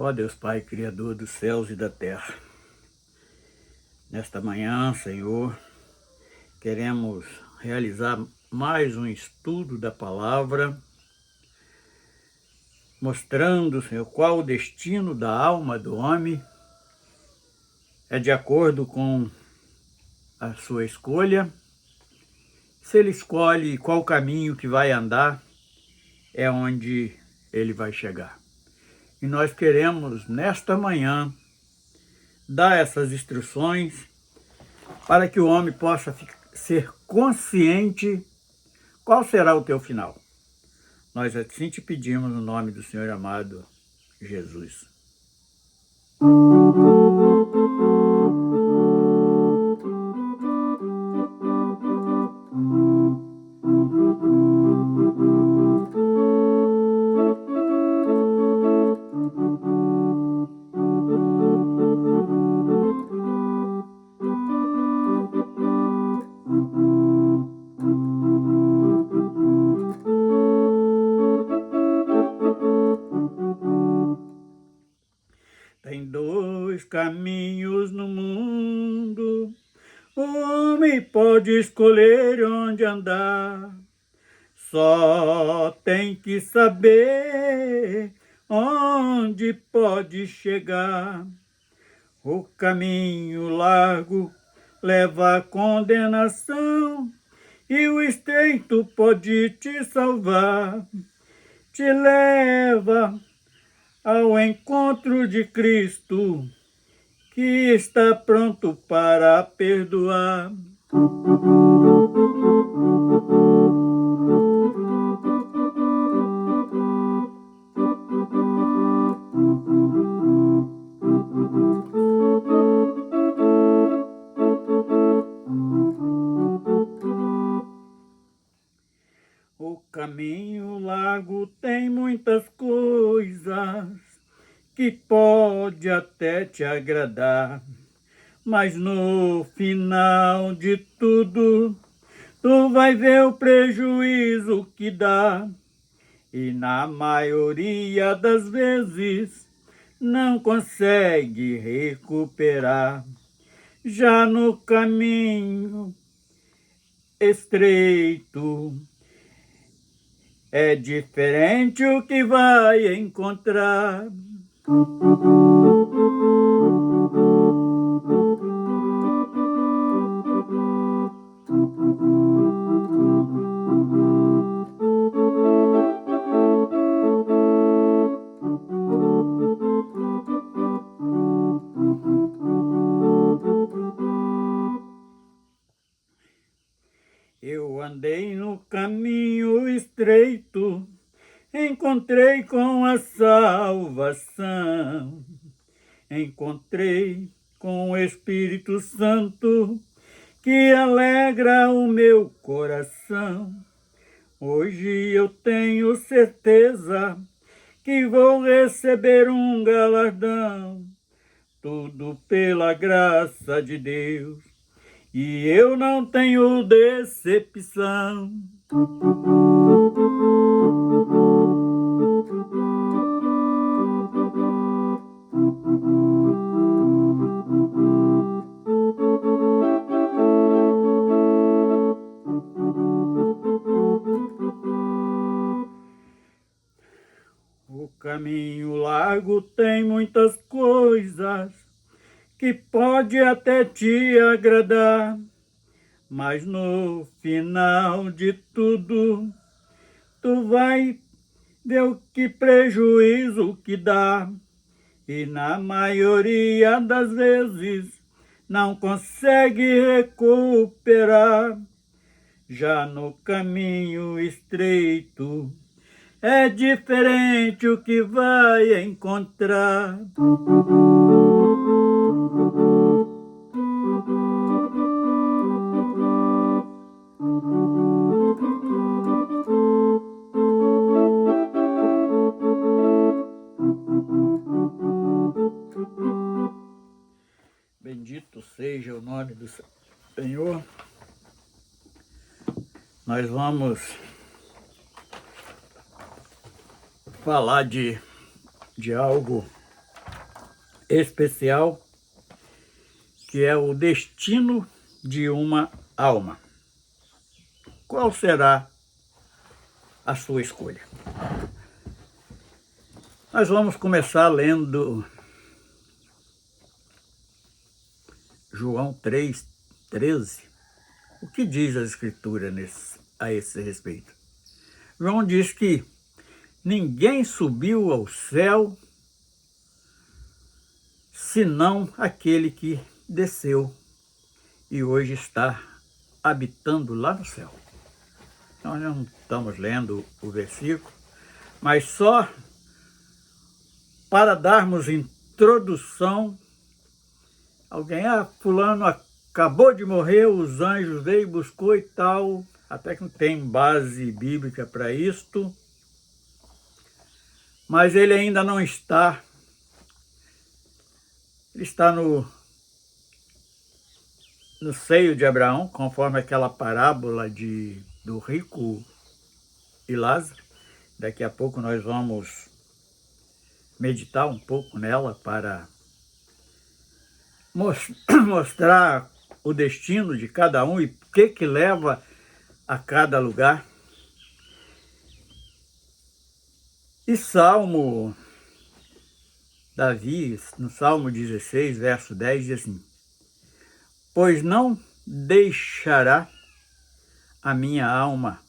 Ó Deus Pai, Criador dos céus e da terra, nesta manhã, Senhor, queremos realizar mais um estudo da palavra, mostrando, Senhor, qual o destino da alma do homem é de acordo com a sua escolha. Se ele escolhe qual caminho que vai andar, é onde ele vai chegar. E nós queremos, nesta manhã, dar essas instruções para que o homem possa ser consciente qual será o teu final. Nós assim te pedimos no nome do Senhor amado Jesus. Tem dois caminhos no mundo, o homem pode escolher onde andar. Só tem que saber onde pode chegar. O caminho largo leva à condenação e o estreito pode te salvar. Te leva ao encontro de Cristo, que está pronto para perdoar. O caminho largo tem muitas coisas que pode até te agradar, mas no final de tudo, tu vai ver o prejuízo que dá. E na maioria das vezes, não consegue recuperar. Já no caminho estreito, é diferente o que vai encontrar. Eu andei no caminho estreito, encontrei com a salvação. Encontrei com o Espírito Santo, que alegra o meu coração. Hoje eu tenho certeza que vou receber um galardão, tudo pela graça de Deus, e eu não tenho decepção. O caminho largo tem muitas coisas que pode até te agradar, mas no final de tudo, tu vai ver o que prejuízo que dá. E na maioria das vezes, não consegue recuperar. Já no caminho estreito, é diferente o que vai encontrar. Bendito seja o nome do Senhor. Nós vamos falar de algo especial, que é o destino de uma alma. Qual será a sua escolha? Nós vamos começar lendo João 3:13. O que diz a Escritura a esse respeito? João diz que ninguém subiu ao céu senão aquele que desceu e hoje está habitando lá no céu. Nós não estamos lendo o versículo, mas só para darmos introdução. Alguém, fulano acabou de morrer, os anjos veio, buscou e tal, até que não tem base bíblica para isto, mas ele ainda não está, ele está no seio de Abraão, conforme aquela parábola do rico e Lázaro. Daqui a pouco nós vamos meditar um pouco nela para mostrar o destino de cada um e o que leva a cada lugar. E Davi, no Salmo 16, verso 10, diz assim: pois não deixará a minha alma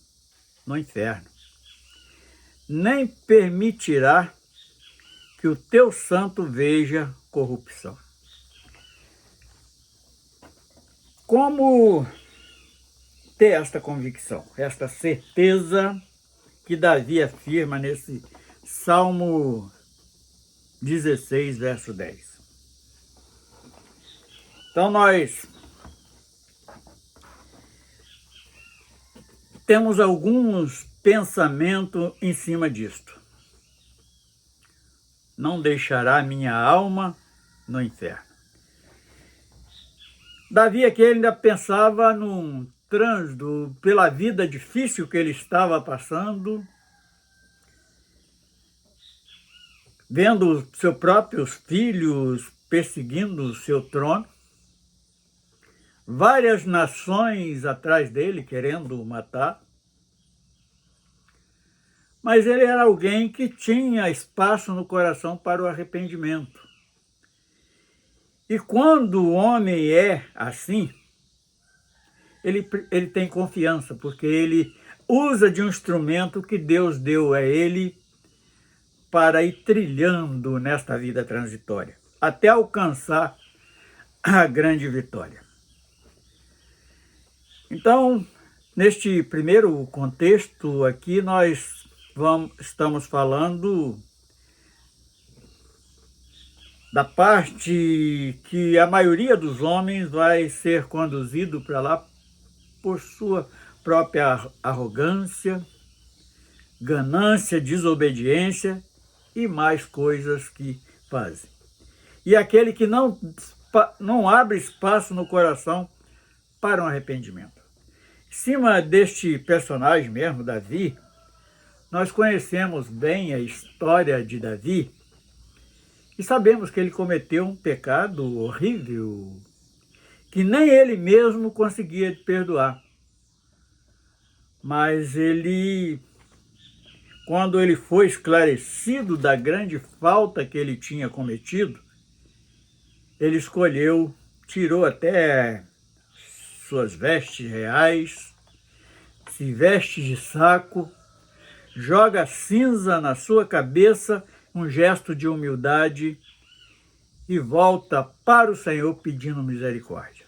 no inferno, nem permitirá que o teu santo veja corrupção. Como ter esta convicção, esta certeza que Davi afirma nesse Salmo 16, verso 10? Então nós temos alguns pensamentos em cima disto. Não deixará minha alma no inferno. Davi aqui ainda pensava num trânsito pela vida difícil que ele estava passando, vendo seus próprios filhos perseguindo o seu trono, várias nações atrás dele querendo o matar, mas ele era alguém que tinha espaço no coração para o arrependimento. E quando o homem é assim, ele tem confiança, porque ele usa de um instrumento que Deus deu a ele para ir trilhando nesta vida transitória, até alcançar a grande vitória. Então, neste primeiro contexto aqui, nós estamos falando da parte que a maioria dos homens vai ser conduzido para lá por sua própria arrogância, ganância, desobediência e mais coisas que fazem. E aquele que não abre espaço no coração para um arrependimento. Em cima deste personagem mesmo, Davi, nós conhecemos bem a história de Davi e sabemos que ele cometeu um pecado horrível que nem ele mesmo conseguia perdoar. Mas quando ele foi esclarecido da grande falta que ele tinha cometido, ele tirou até suas vestes reais, se veste de saco, joga cinza na sua cabeça, um gesto de humildade, e volta para o Senhor pedindo misericórdia.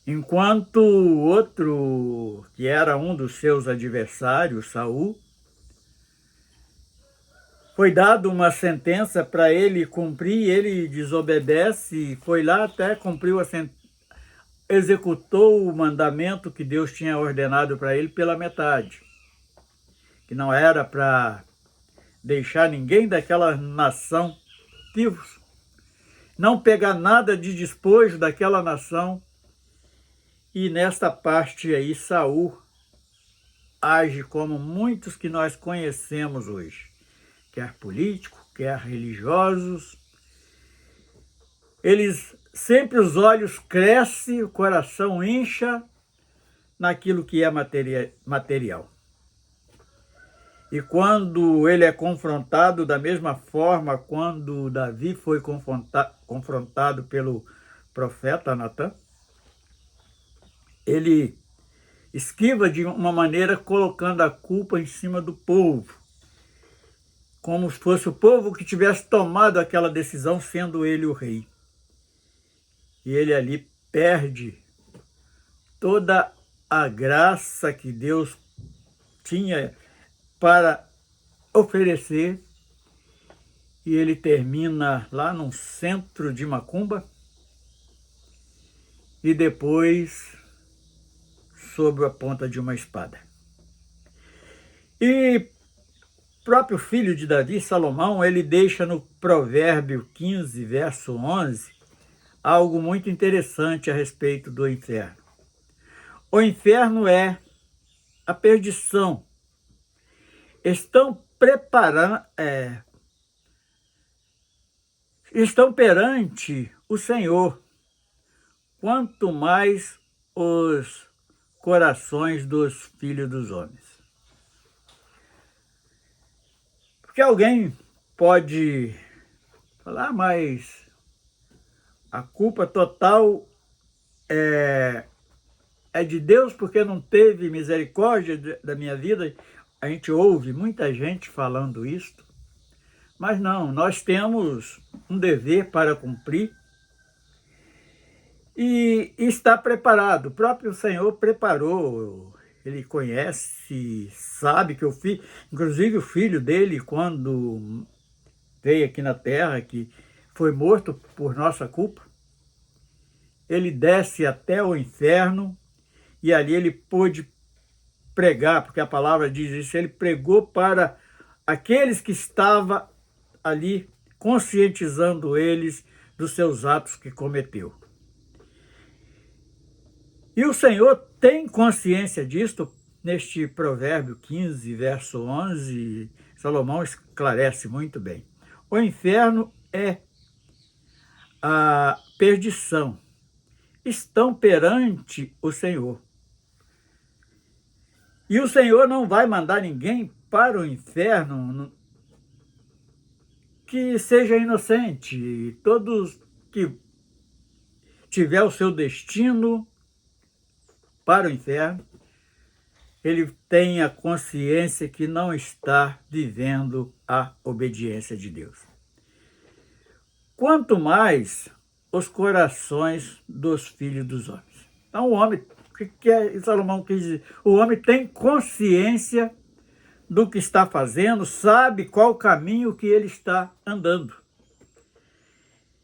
Enquanto o outro, que era um dos seus adversários, Saul, foi dado uma sentença para ele cumprir, ele desobedece e foi lá até cumpriu executou o mandamento que Deus tinha ordenado para ele pela metade, que não era para deixar ninguém daquela nação vivos, não pegar nada de despojo daquela nação. E nesta parte aí, Saul age como muitos que nós conhecemos hoje, quer políticos, quer religiosos, eles sempre os olhos crescem, o coração incha naquilo que é material. E quando ele é confrontado da mesma forma quando Davi foi confrontado pelo profeta Natã, ele esquiva de uma maneira colocando a culpa em cima do povo, como se fosse o povo que tivesse tomado aquela decisão, sendo ele o rei. E ele ali perde toda a graça que Deus tinha para oferecer, e ele termina lá num centro de macumba e depois sob a ponta de uma espada. E próprio filho de Davi, Salomão, ele deixa no Provérbio 15, verso 11, algo muito interessante a respeito do inferno. O inferno é a perdição. Estão perante o Senhor, quanto mais os corações dos filhos dos homens. Porque alguém pode falar, mas a culpa total é de Deus porque não teve misericórdia da minha vida. A gente ouve muita gente falando isto, mas não, nós temos um dever para cumprir e está preparado. O próprio Senhor preparou, ele conhece, sabe que inclusive o filho dele, quando veio aqui na terra, que foi morto por nossa culpa, ele desce até o inferno e ali ele pôde pregar, porque a palavra diz isso, ele pregou para aqueles que estavam ali, conscientizando eles dos seus atos que cometeu. E o Senhor tem consciência disto. Neste Provérbio 15, verso 11, Salomão esclarece muito bem. O inferno é a perdição. Estão perante o Senhor. E o Senhor não vai mandar ninguém para o inferno que seja inocente. Todos que tiver o seu destino para o inferno, ele tem a consciência que não está vivendo a obediência de Deus. Quanto mais os corações dos filhos dos homens. Então o homem, o que Salomão quis dizer? O homem tem consciência do que está fazendo, sabe qual caminho que ele está andando.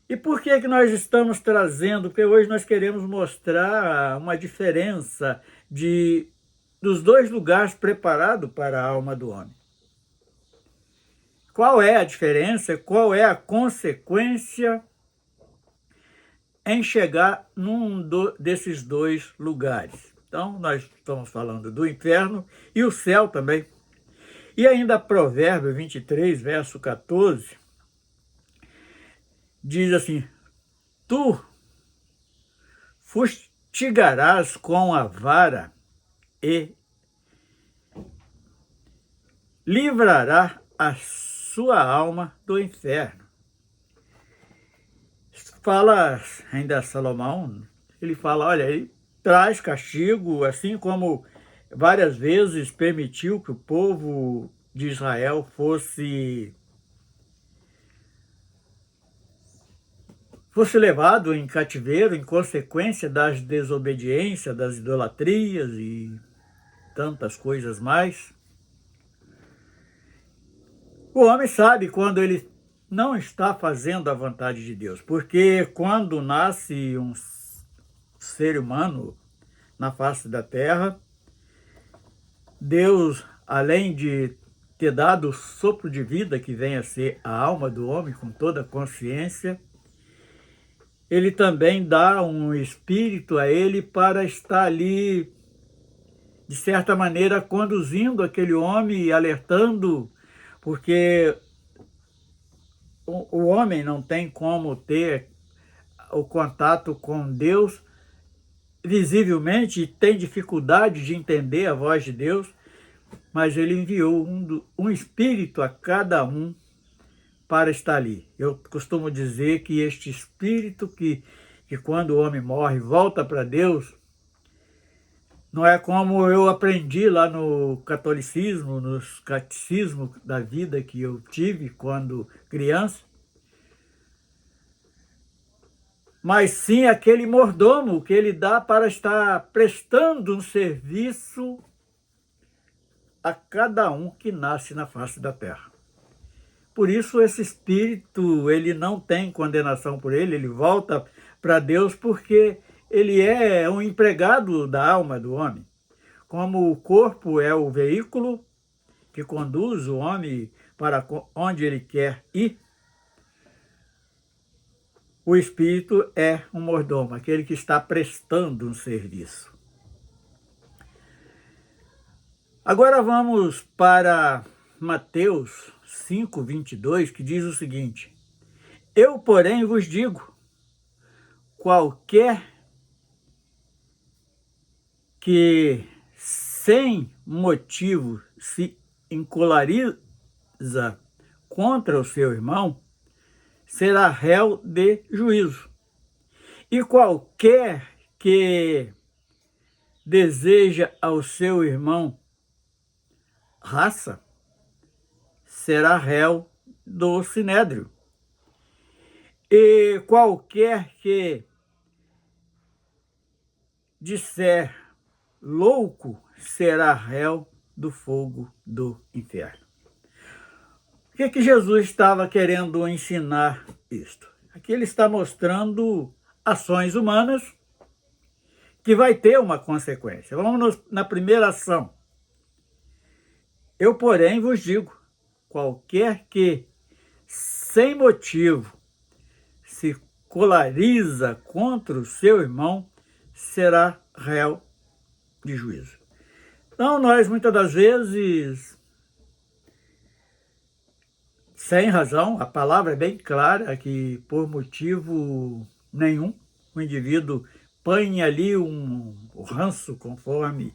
E por que nós estamos trazendo? Porque hoje nós queremos mostrar uma diferença dos dois lugares preparados para a alma do homem. Qual é a diferença? Qual é a consequência em chegar desses dois lugares? Então, nós estamos falando do inferno e o céu também. E ainda Provérbio 23, verso 14, diz assim: tu fustigarás com a vara e livrará a sua alma do inferno. Fala ainda Salomão, ele fala, olha, ele traz castigo, assim como várias vezes permitiu que o povo de Israel fosse levado em cativeiro em consequência das desobediências, das idolatrias e tantas coisas mais. O homem sabe quando ele não está fazendo a vontade de Deus, porque quando nasce um ser humano na face da terra, Deus, além de ter dado o sopro de vida que vem a ser a alma do homem com toda a consciência, ele também dá um espírito a ele para estar ali, de certa maneira, conduzindo aquele homem e alertando, porque o homem não tem como ter o contato com Deus visivelmente e tem dificuldade de entender a voz de Deus, mas ele enviou um espírito a cada um para estar ali. Eu costumo dizer que este espírito que quando o homem morre volta para Deus, não é como eu aprendi lá no catolicismo, nos catecismos da vida que eu tive quando criança, mas sim aquele mordomo que ele dá para estar prestando um serviço a cada um que nasce na face da terra. Por isso esse espírito, ele não tem condenação por ele volta para Deus porque ele é um empregado da alma do homem. Como o corpo é o veículo que conduz o homem para onde ele quer ir, o espírito é um mordomo, aquele que está prestando um serviço. Agora vamos para Mateus 5:22, que diz o seguinte: Eu, porém, vos digo, qualquer que sem motivo se encolariza contra o seu irmão, será réu de juízo. E qualquer que deseja ao seu irmão raça, será réu do sinédrio. E qualquer que disser louco, será réu do fogo do inferno. O que Jesus estava querendo ensinar isto? Aqui ele está mostrando ações humanas que vai ter uma consequência. Vamos na primeira ação. Eu, porém, vos digo, qualquer que, sem motivo, se colariza contra o seu irmão, será réu de juízo. Então, nós, muitas das vezes, sem razão, a palavra é bem clara, que por motivo nenhum, o indivíduo põe ali um ranço, conforme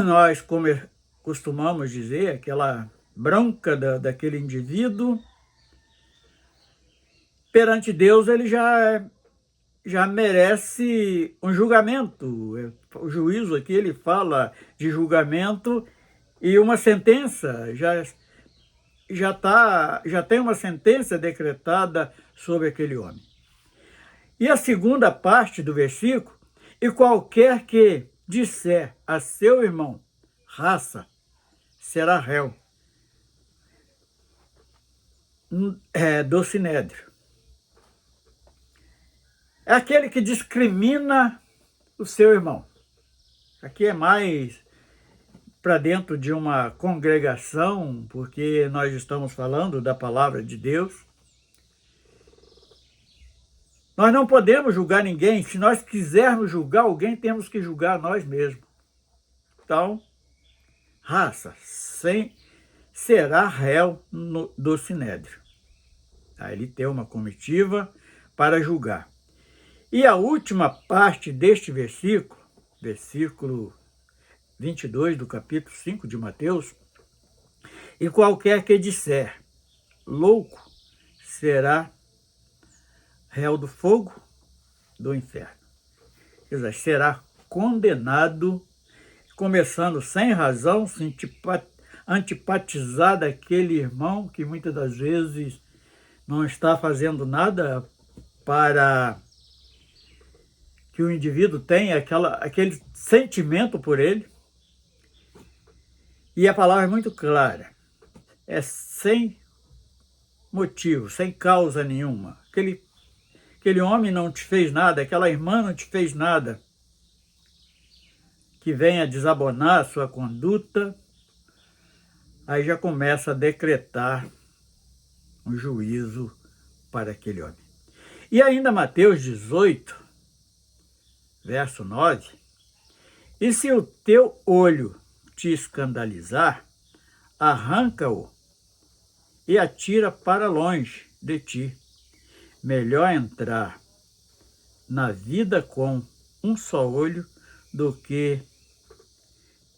nós costumamos dizer, aquela bronca daquele indivíduo. Perante Deus ele já merece um julgamento. O juízo aqui ele fala de julgamento e uma sentença, já tem uma sentença decretada sobre aquele homem. E a segunda parte do versículo: e qualquer que disser a seu irmão raça, será réu do sinédrio. É aquele que discrimina o seu irmão. Aqui é mais para dentro de uma congregação, porque nós estamos falando da palavra de Deus. Nós não podemos julgar ninguém. Se nós quisermos julgar alguém, temos que julgar nós mesmos. Então, raça será réu do sinédrio. Aí ele tem uma comitiva para julgar. E a última parte deste versículo, versículo 22 do capítulo 5 de Mateus: e qualquer que disser louco, será réu do fogo do inferno. Quer dizer, será condenado, começando sem razão, se antipatizar daquele irmão que muitas das vezes não está fazendo nada para que o indivíduo tenha aquele sentimento por ele. E a palavra é muito clara. É sem motivo, sem causa nenhuma. Aquele homem não te fez nada, aquela irmã não te fez nada, que venha desabonar a sua conduta, aí já começa a decretar um juízo para aquele homem. E ainda Mateus 18, verso 9: e se o teu olho te escandalizar, arranca-o e atira para longe de ti. Melhor entrar na vida com um só olho do que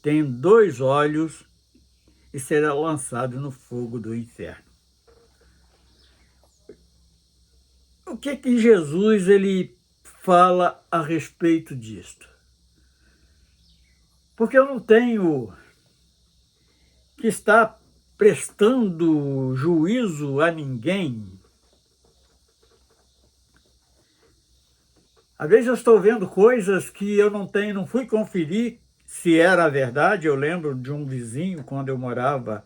ter 2 olhos e será lançado no fogo do inferno. O que Jesus ele fala a respeito disto? Porque eu não tenho que estar prestando juízo a ninguém. Às vezes eu estou vendo coisas que eu não fui conferir se era verdade. Eu lembro de um vizinho, quando eu morava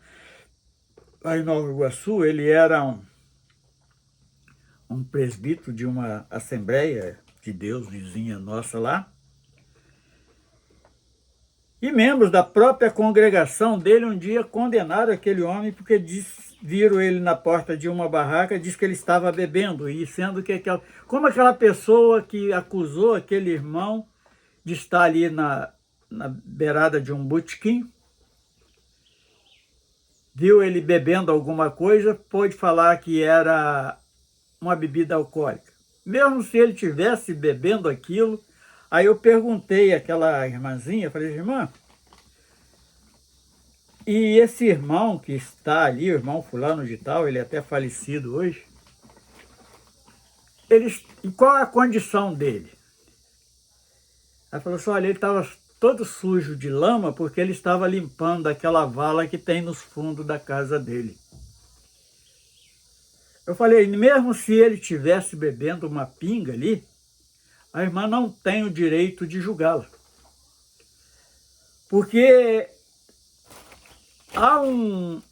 lá em Nova Iguaçu, ele era um presbítero de uma Assembleia de Deus, vizinha nossa lá. E membros da própria congregação dele um dia condenaram aquele homem porque viram ele na porta de uma barraca, diz que ele estava bebendo, e sendo que como aquela pessoa que acusou aquele irmão de estar ali na beirada de um botequim, viu ele bebendo alguma coisa, pôde falar que era uma bebida alcoólica. Mesmo se ele tivesse bebendo aquilo, aí eu perguntei àquela irmãzinha, falei, irmã, e esse irmão que está ali, o irmão fulano de tal, ele é até falecido hoje, e qual é a condição dele? Ela falou assim, olha, ele estava todo sujo de lama porque ele estava limpando aquela vala que tem nos fundos da casa dele. Eu falei, mesmo se ele estivesse bebendo uma pinga ali, a irmã não tem o direito de julgá-la. Porque há um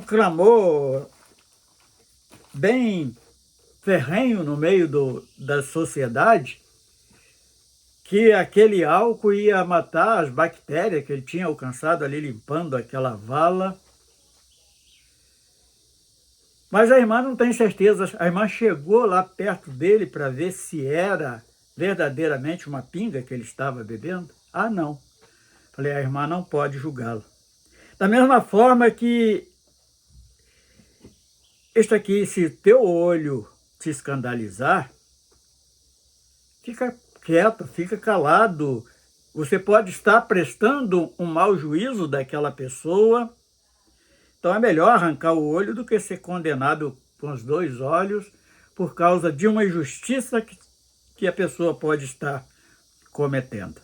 clamor bem ferrenho no meio da sociedade que aquele álcool ia matar as bactérias que ele tinha alcançado ali limpando aquela vala. Mas a irmã não tem certeza. A irmã chegou lá perto dele para ver se era verdadeiramente uma pinga que ele estava bebendo. Ah, não. Falei, a irmã não pode julgá-lo. Da mesma forma que isto aqui, se teu olho te escandalizar, fica quieto, fica calado. Você pode estar prestando um mau juízo daquela pessoa. Então é melhor arrancar o olho do que ser condenado com os 2 olhos por causa de uma injustiça que a pessoa pode estar cometendo.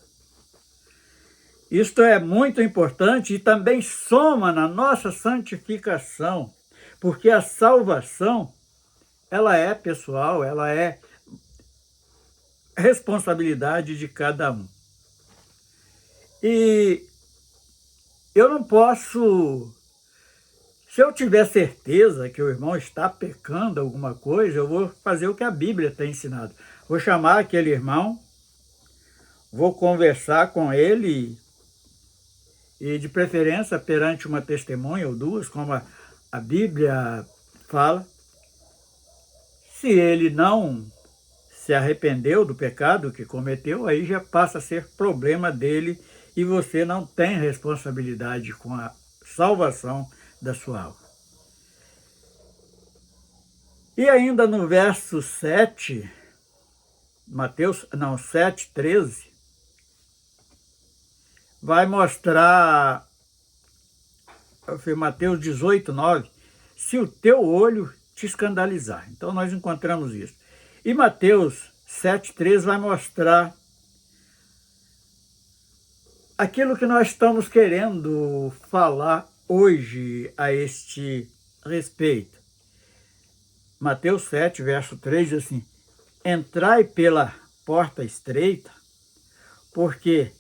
Isto é muito importante e também soma na nossa santificação, porque a salvação, ela é pessoal, ela é responsabilidade de cada um. E eu não posso... Se eu tiver certeza que o irmão está pecando alguma coisa, eu vou fazer o que a Bíblia tem ensinado. Vou chamar aquele irmão, vou conversar com ele e de preferência perante uma testemunha ou 2, como a Bíblia fala. Se ele não se arrependeu do pecado que cometeu, aí já passa a ser problema dele e você não tem responsabilidade com a salvação da sua alma. E ainda no verso 7, 7:13, vai mostrar, Mateus 18:9, se o teu olho te escandalizar. Então nós encontramos isso. E Mateus 7:13 vai mostrar aquilo que nós estamos querendo falar hoje a este respeito. Mateus 7, verso 3 diz assim, entrai pela porta estreita, porque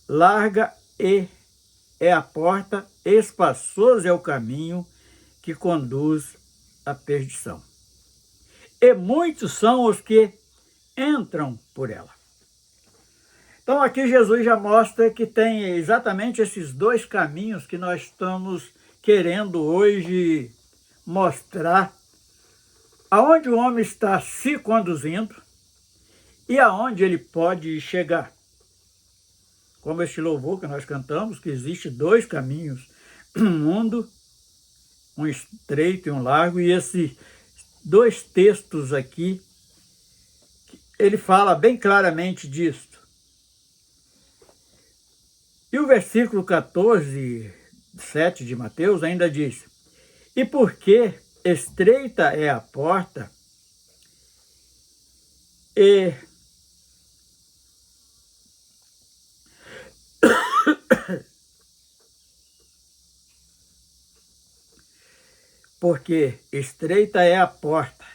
larga é a porta, espaçoso é o caminho que conduz à perdição. E muitos são os que entram por ela. Então aqui Jesus já mostra que tem exatamente esses 2 caminhos que nós estamos querendo hoje mostrar aonde o homem está se conduzindo e aonde ele pode chegar. Como este louvor que nós cantamos, que existe 2 caminhos no mundo um estreito e um largo, e esses dois textos aqui, ele fala bem claramente disto. E o versículo 14, 7 de Mateus ainda diz: e porque estreita é a porta, e porque estreita é a porta,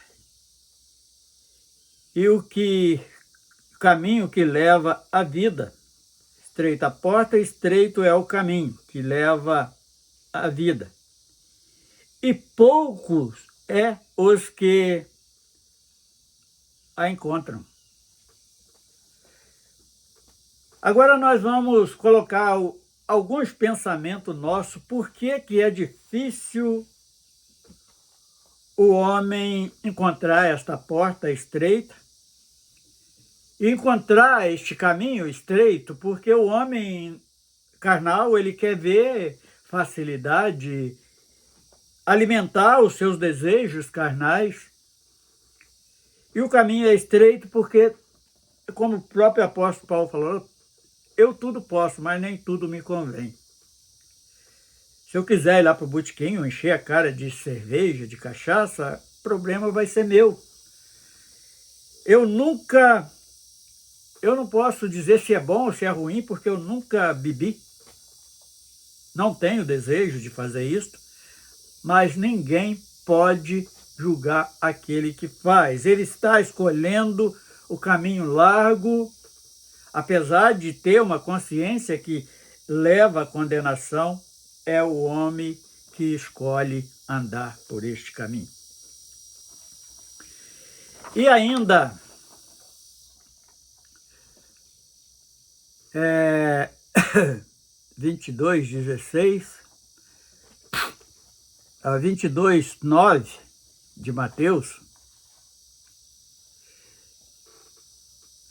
e o caminho que leva à vida. Estreita a porta, estreito é o caminho que leva à vida. E poucos é os que a encontram. Agora nós vamos colocar alguns pensamentos nossos. Por que é difícil o homem encontrar esta porta estreita? E encontrar este caminho estreito, porque o homem carnal, ele quer ver facilidade, alimentar os seus desejos carnais. E o caminho é estreito porque, como o próprio apóstolo Paulo falou, eu tudo posso, mas nem tudo me convém. Se eu quiser ir lá para o botequim, encher a cara de cerveja, de cachaça, o problema vai ser meu. Eu não posso dizer se é bom ou se é ruim, porque eu nunca bebi. Não tenho desejo de fazer isso, mas ninguém pode julgar aquele que faz. Ele está escolhendo o caminho largo, apesar de ter uma consciência que leva à condenação, é o homem que escolhe andar por este caminho. E ainda, 22:16 a 22:9 de Mateus,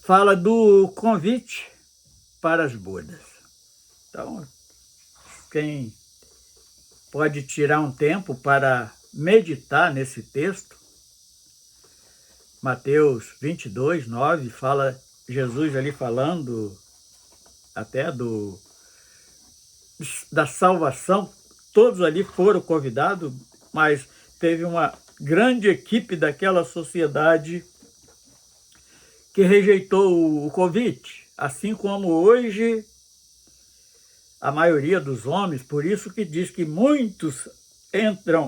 fala do convite para as bodas. Então, quem pode tirar um tempo para meditar nesse texto, Mateus 22:9, fala Jesus ali falando até da salvação. Todos ali foram convidados, mas teve uma grande equipe daquela sociedade que rejeitou o convite, assim como hoje a maioria dos homens. Por isso que diz que muitos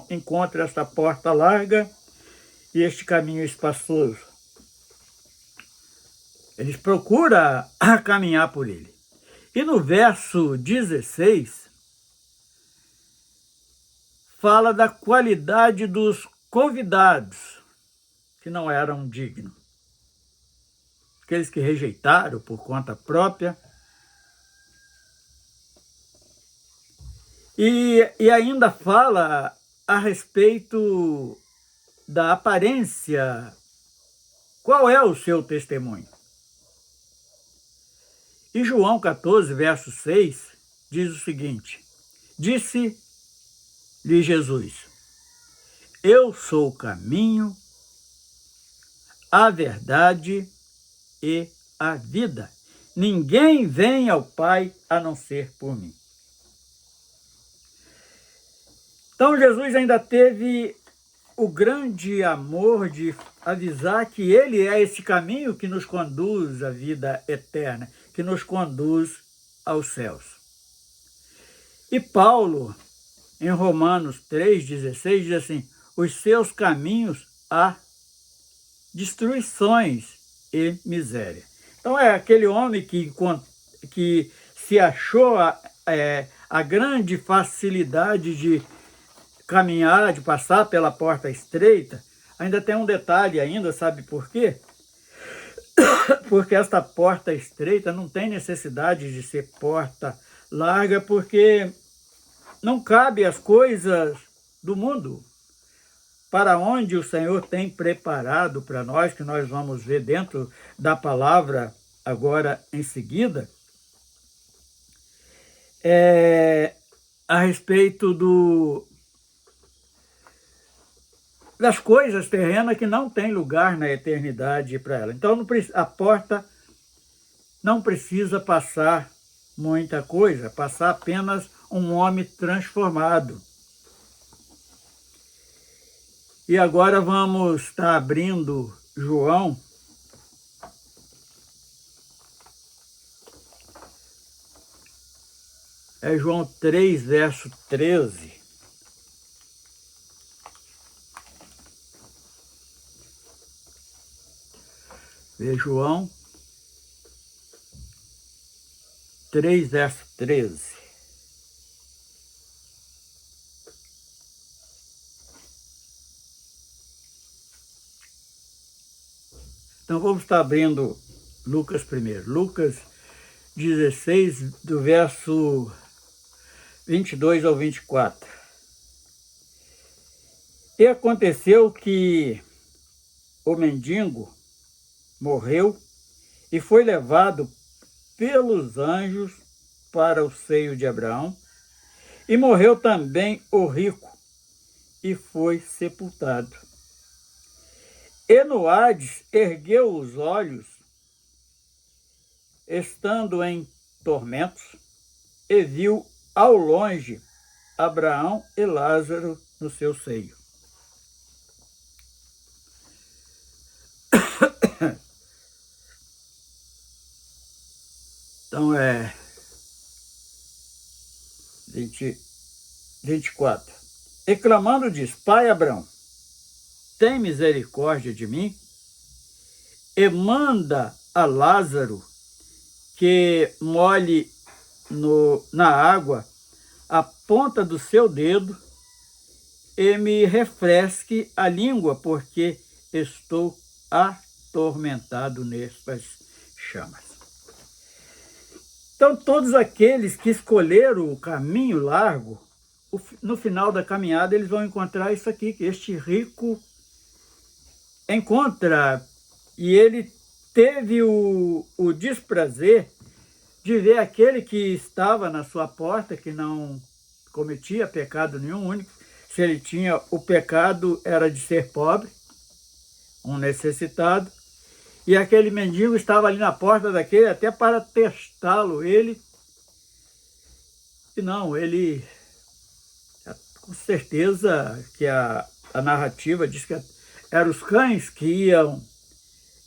encontram esta porta larga e este caminho espaçoso. Eles procuram caminhar por ele. E no verso 16, fala da qualidade dos convidados, que não eram dignos. Aqueles que rejeitaram por conta própria. E ainda fala a respeito da aparência. Qual é o seu testemunho? E João 14, verso 6, diz o seguinte: disse-lhe Jesus: eu sou o caminho, a verdade e a vida. Ninguém vem ao Pai a não ser por mim. Então Jesus ainda teve o grande amor de avisar que ele é esse caminho que nos conduz à vida eterna, que nos conduz aos céus. E Paulo, em Romanos 3,16, diz assim: os seus caminhos há destruições e miséria. Então é aquele homem que se achou a grande facilidade de caminhar, de passar pela porta estreita. Ainda tem um detalhe ainda, sabe por quê? Porque esta porta estreita não tem necessidade de ser porta larga, porque não cabe as coisas do mundo. Para onde o Senhor tem preparado para nós, que nós vamos ver dentro da palavra agora em seguida, a respeito das coisas terrenas que não tem lugar na eternidade para ela. Então a porta não precisa passar muita coisa, passar apenas um homem transformado. E agora vamos estar abrindo João, João 3, verso 13. João 3, verso 13. Então vamos estar abrindo Lucas primeiro. Lucas 16, do verso 22 ao 24. E aconteceu que o mendigo morreu e foi levado pelos anjos para o seio de Abraão, e morreu também o rico, e foi sepultado. E no Hades ergueu os olhos, estando em tormentos, e viu ao longe Abraão e Lázaro no seu seio. Então 24. E clamando diz: Pai Abraão, tem misericórdia de mim, e manda a Lázaro que molhe na água a ponta do seu dedo e me refresque a língua, porque estou atormentado nestas chamas. Então, todos aqueles que escolheram o caminho largo, no final da caminhada, eles vão encontrar isso aqui, que este rico encontra, e ele teve o desprazer de ver aquele que estava na sua porta, que não cometia pecado nenhum único. Se ele tinha o pecado, era de ser pobre, um necessitado, e aquele mendigo estava ali na porta daquele até para testá-lo. Ele com certeza que a narrativa diz que eram os cães que iam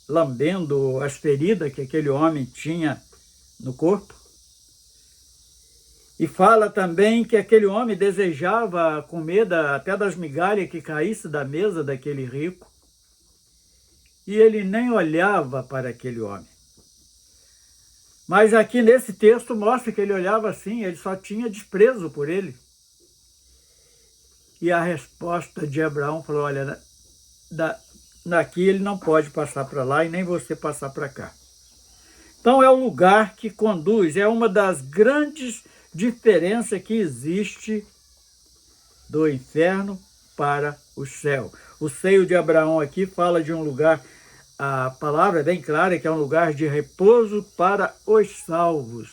lambendo as feridas que aquele homem tinha no corpo. E fala também que aquele homem desejava comer até das migalhas que caísse da mesa daquele rico. E ele nem olhava para aquele homem. Mas aqui nesse texto mostra que ele olhava assim, ele só tinha desprezo por ele. E a resposta de Abraão falou: olha, daqui ele não pode passar para lá e nem você passar para cá. Então é o lugar que conduz, é uma das grandes diferenças que existe do inferno para o céu. O seio de Abraão aqui fala de um lugar, a palavra é bem clara, que é um lugar de repouso para os salvos.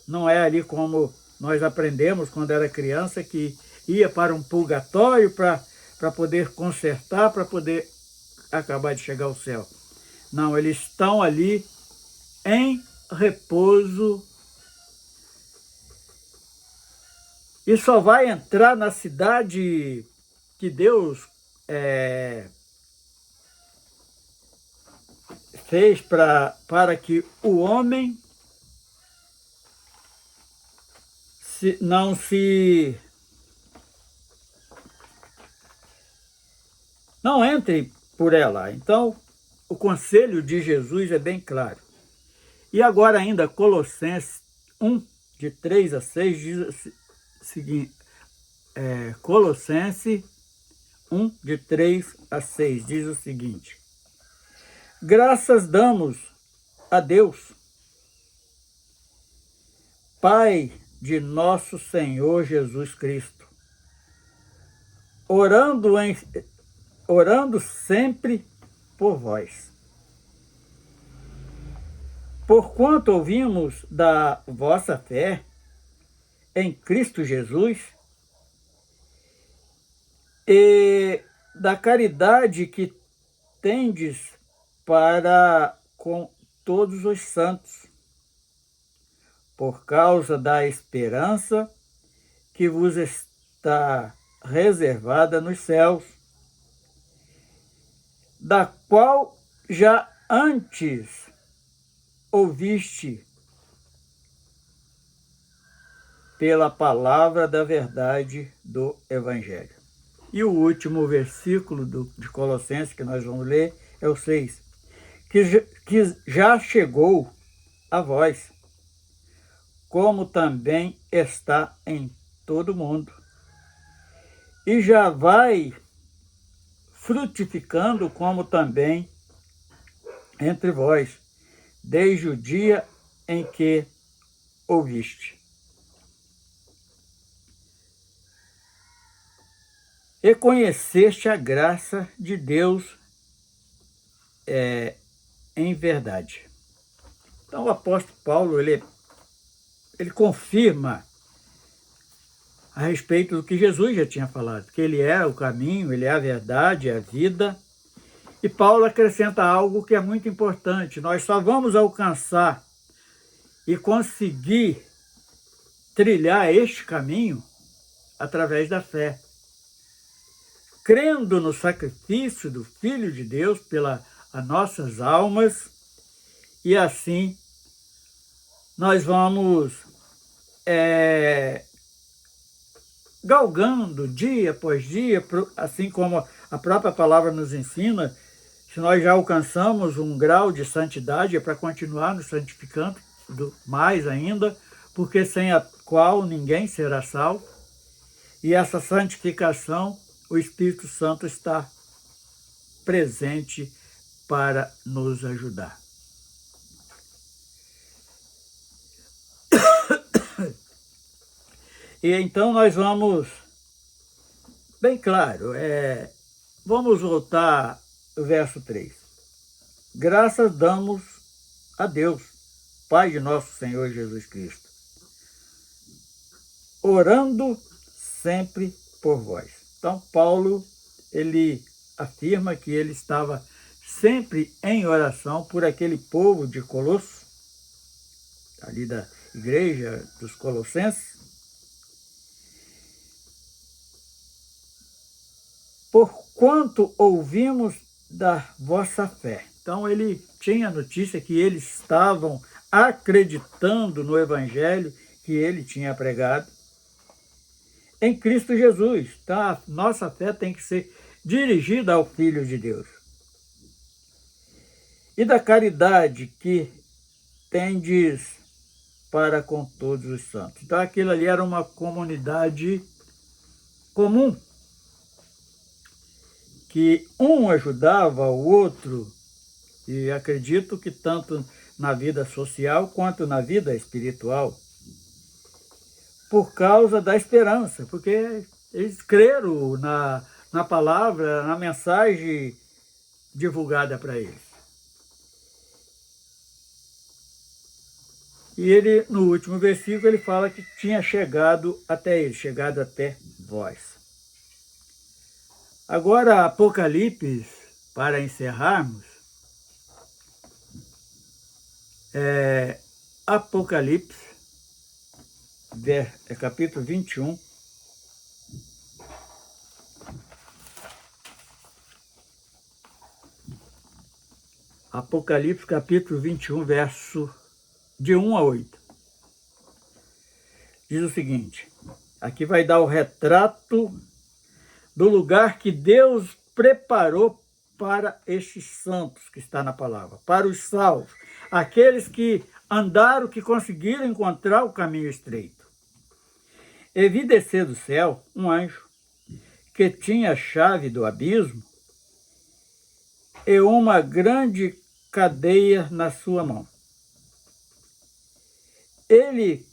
Não é ali como nós aprendemos quando era criança, que ia para um purgatório para poder consertar, para poder acabar de chegar ao céu. Não, eles estão ali em repouso e só vai entrar na cidade que Deus fez para que o homem não entre por ela. Então, o conselho de Jesus é bem claro. E agora ainda Colossenses 1, de 3 a 6, diz o seguinte, Colossenses 1, de 3 a 6, diz o seguinte: graças damos a Deus, Pai de nosso Senhor Jesus Cristo, orando sempre por vós. Porquanto ouvimos da vossa fé em Cristo Jesus e da caridade que tendes para com todos os santos, por causa da esperança que vos está reservada nos céus, da qual já antes ouviste pela palavra da verdade do Evangelho. E o último versículo de Colossenses que nós vamos ler é o 6, que já chegou a vós, como também está em todo mundo, e já vai frutificando como também entre vós, desde o dia em que ouviste. E conheceste a graça de Deus em verdade. Então o apóstolo Paulo, ele confirma a respeito do que Jesus já tinha falado, que ele é o caminho, ele é a verdade, a vida. E Paulo acrescenta algo que é muito importante: nós só vamos alcançar e conseguir trilhar este caminho através da fé, crendo no sacrifício do Filho de Deus pelas nossas almas, e assim nós vamos galgando dia após dia, assim como a própria palavra nos ensina. Se nós já alcançamos um grau de santidade, é para continuar nos santificando mais ainda, porque sem a qual ninguém será salvo. E essa santificação, o Espírito Santo está presente para nos ajudar. E então nós vamos, bem claro, vamos voltar ao verso 3. Graças damos a Deus, Pai de nosso Senhor Jesus Cristo, orando sempre por vós. Então Paulo, ele afirma que ele estava sempre em oração por aquele povo de Colosso, ali da igreja dos Colossenses, porquanto ouvimos da vossa fé. Então ele tinha notícia que eles estavam acreditando no Evangelho que ele tinha pregado em Cristo Jesus. Tá? Nossa fé tem que ser dirigida ao Filho de Deus. E da caridade que tendes para com todos os santos. Então aquilo ali era uma comunidade comum, que um ajudava o outro, e acredito que tanto na vida social quanto na vida espiritual, por causa da esperança, porque eles creram na palavra, na mensagem divulgada para eles. E ele, no último versículo, ele fala que tinha chegado até eles, chegado até vós. Agora, Apocalipse, para encerrarmos, Apocalipse, capítulo 21, Apocalipse, capítulo 21, verso de 1 a 8. Diz o seguinte, aqui vai dar o retrato do lugar que Deus preparou para estes santos que está na palavra, para os salvos, aqueles que andaram, que conseguiram encontrar o caminho estreito. E vi descer do céu um anjo que tinha a chave do abismo e uma grande cadeia na sua mão. Ele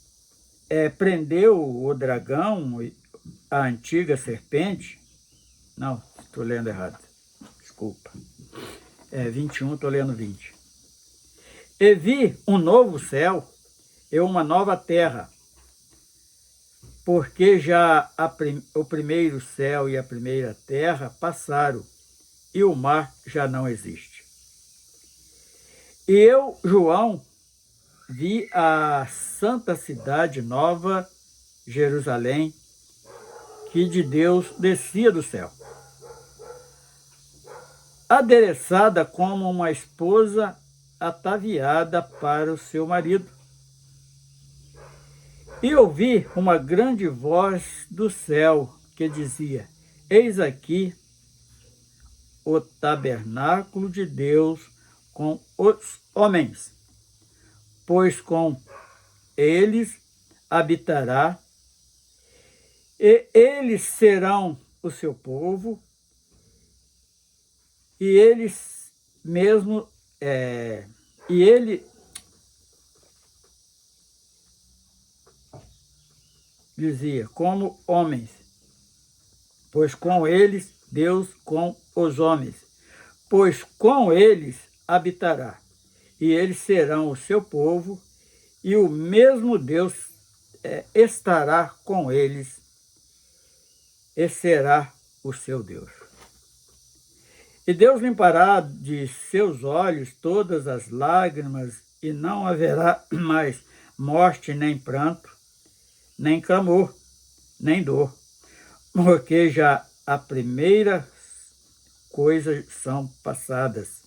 prendeu o dragão, a antiga serpente. Não, estou lendo errado. Desculpa. 21, estou lendo 20. E vi um novo céu e uma nova terra, porque já o primeiro céu e a primeira terra passaram, e o mar já não existe. E eu, João, vi a santa cidade nova, Jerusalém, que de Deus descia do céu, adereçada como uma esposa ataviada para o seu marido. E ouvi uma grande voz do céu que dizia: Eis aqui o tabernáculo de Deus com os homens, pois com eles habitará, e eles serão o seu povo, e eles mesmo, e ele dizia, como homens, pois com eles Deus com os homens, pois com eles habitará, e eles serão o seu povo, e o mesmo Deus estará com eles, e será o seu Deus. E Deus limpará de seus olhos todas as lágrimas, e não haverá mais morte, nem pranto, nem clamor, nem dor, porque já a primeira coisas são passadas.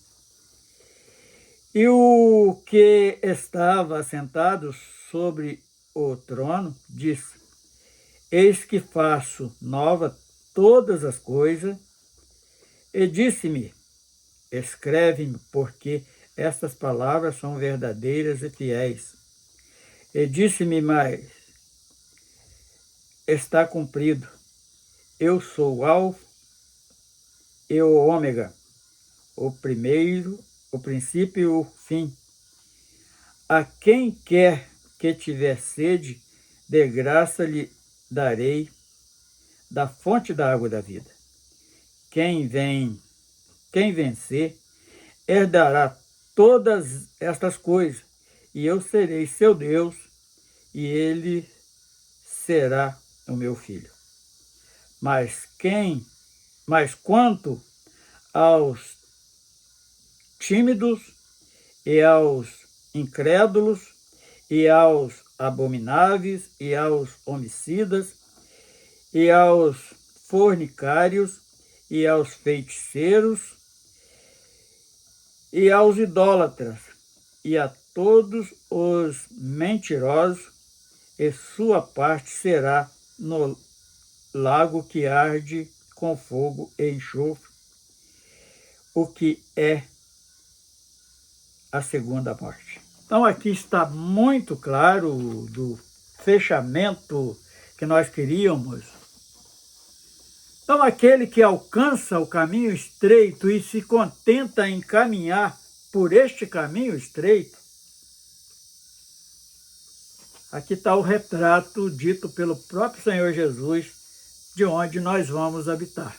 E o que estava assentado sobre o trono disse: Eis que faço nova todas as coisas. E disse-me: Escreve-me, porque estas palavras são verdadeiras e fiéis. E disse-me mais: Está cumprido. Eu sou o Alfa e o Ômega, o primeiro, o princípio e o fim. A quem quer que tiver sede, de graça lhe darei da fonte da água da vida. Quem vencer, herdará todas estas coisas, e eu serei seu Deus, e ele será o meu filho. Mas quanto aos tímidos e aos incrédulos e aos abomináveis e aos homicidas e aos fornicários e aos feiticeiros e aos idólatras e a todos os mentirosos, e sua parte será no lago que arde com fogo e enxofre, o que é a segunda morte. Então aqui está muito claro do fechamento que nós queríamos. Então aquele que alcança o caminho estreito e se contenta em caminhar por este caminho estreito, aqui está o retrato dito pelo próprio Senhor Jesus, de onde nós vamos habitar.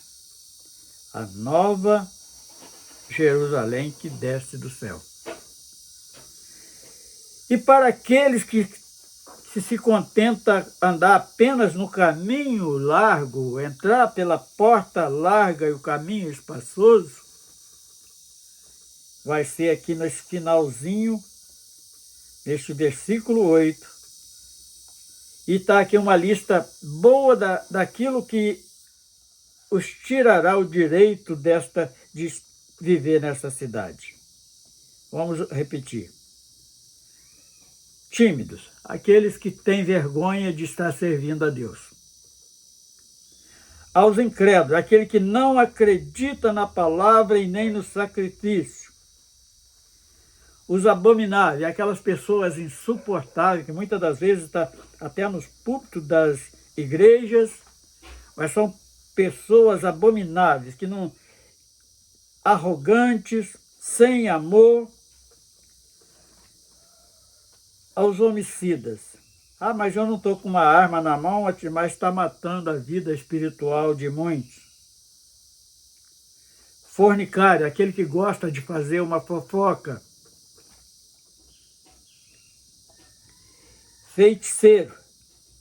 A nova Jerusalém que desce do céu. E para aqueles que se contenta andar apenas no caminho largo, entrar pela porta larga e o caminho espaçoso, vai ser aqui nesse finalzinho, neste versículo 8. E está aqui uma lista boa daquilo que os tirará o direito de viver nessa cidade. Vamos repetir. Tímidos, aqueles que têm vergonha de estar servindo a Deus. Aos incrédulos, aquele que não acredita na palavra e nem no sacrifício. Os abomináveis, aquelas pessoas insuportáveis, que muitas das vezes estão até nos púlpitos das igrejas, mas são pessoas abomináveis, que não arrogantes, sem amor. Aos homicidas. Mas eu não estou com uma arma na mão, mas está matando a vida espiritual de muitos. Fornicário, aquele que gosta de fazer uma fofoca. Feiticeiro,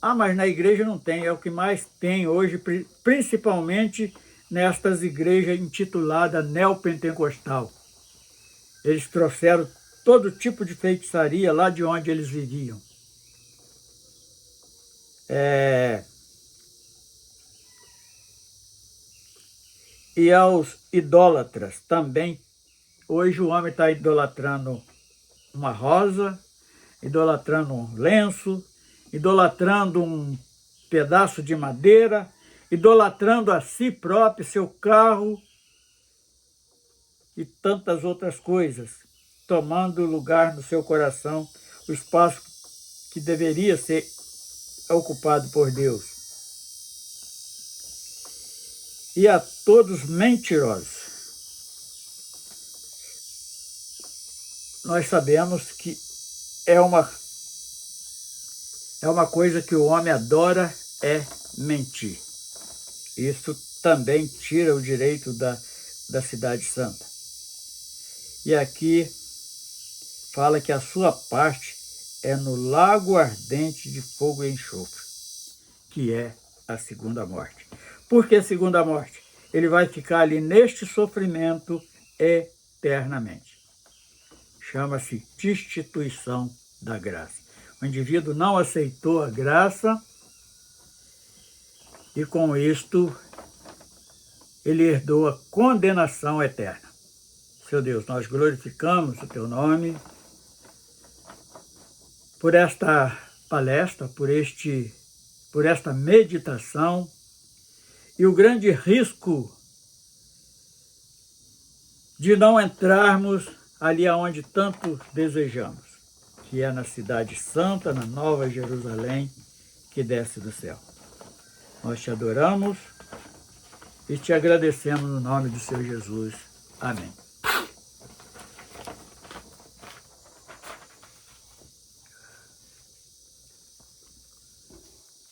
Ah, mas na igreja não tem, é o que mais tem hoje, principalmente nestas igrejas intituladas neopentecostal. Eles trouxeram todo tipo de feitiçaria lá de onde eles viviam. E aos idólatras também. Hoje o homem está idolatrando uma rosa, idolatrando um lenço, idolatrando um pedaço de madeira, idolatrando a si próprio, seu carro e tantas outras coisas, tomando lugar no seu coração, o espaço que deveria ser ocupado por Deus. E a todos mentirosos. Nós sabemos que é uma coisa que o homem adora, é mentir. Isso também tira o direito da cidade santa. E aqui fala que a sua parte é no lago ardente de fogo e enxofre, que é a segunda morte. Por que a segunda morte? Ele vai ficar ali neste sofrimento eternamente. Chama-se destituição da graça. O indivíduo não aceitou a graça e com isto ele herdou a condenação eterna. Seu Deus, nós glorificamos o teu nome por esta palestra, por esta meditação e o grande risco de não entrarmos ali aonde tanto desejamos, que é na cidade santa, na Nova Jerusalém, que desce do céu. Nós te adoramos e te agradecemos no nome do Senhor Jesus. Amém.